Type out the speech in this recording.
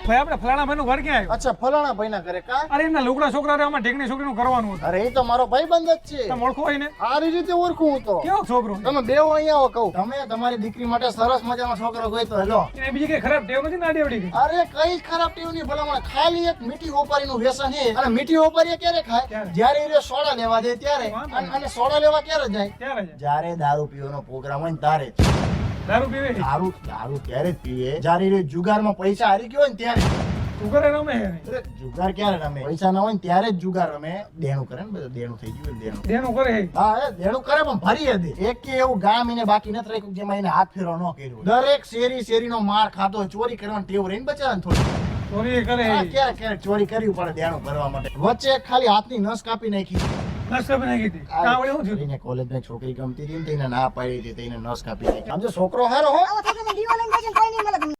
ભાઈ આપણે ફલાણા ભાઈનું ઘર ક્યાં આવ્યું? અચ્છા ફલાણા ભાઈના ઘરે કા? અરે એમના લુગડા છોકરા રે, આમાં ઢીકણી છોકરીનું કરવાનું હતું. અરે એ તો મારો ભાઈબંધ જ છે. તમે ઓળખો હોય ને? સારી રીતે ઓળખું હું તો. કેવો છોકરો? તમે બેવ અહીંયા આવો કહું. તમે તમારી દીકરી માટે સરસ મજાનો છોકરો ગોઈતો હેલો. એને બીજી કઈ ખરાબ ટેવ નથી ને આડી અવડી કઈ? અરે કઈ ખરાબ ટેવ નહીં ભલામણ. ખાલી એક મીઠી હોપારીનું વ્યસન છે. અને મીઠી હોપારી ક્યારે ખાય? ક્યારે? જ્યારે એ સોડા લેવા જાય ત્યારે. અને સોડા લેવા ક્યારે જાય? ક્યારે છે? જ્યારે દારૂ પીવાનો પ્રોગ્રામ હોય ને ત્યારે જ. દારૂ પીવે છે? દારૂ ત્યારે જ પીવે જ્યારે એ જુગારમાં પૈસા હારી ગયો હોય ને ત્યારે. છોકરા રમે છે ને? અરે જુગાર ક્યારે રમે? પૈસા ના હોય ને ત્યારે જ જુગાર રમે. દેણું કરે ને બધું, દેણું થઈ ગયું ને દેણું. દેનું કરે છે? હા એ દેણું કરે પણ ભરી દે. એક કે એવું ગામ એને બાકી નથી રાખ્યું જેમાં એને હાથ ફેરો ન કર્યો. દરેક શેરીનો માર ખાતો હોય, ચોરી કરવાની ટેવ રહીને બચાવે ને થોડી. ચોરી કરે હા, છે? ક્યારેક ચોરી કરવી પડે દેણું ભરવા માટે. વચ્ચે એક ખાલી હાથની નસ કાપી નાખી. નસ કાપી નાખી હતી. કાં વળી શું થયું? એને કોલેજમાં છોકરી ગમતી હતી ને તેને ના પાડી હતી, તેને નસ કાપી નાખી. આમ જો છોકરો હારો હો.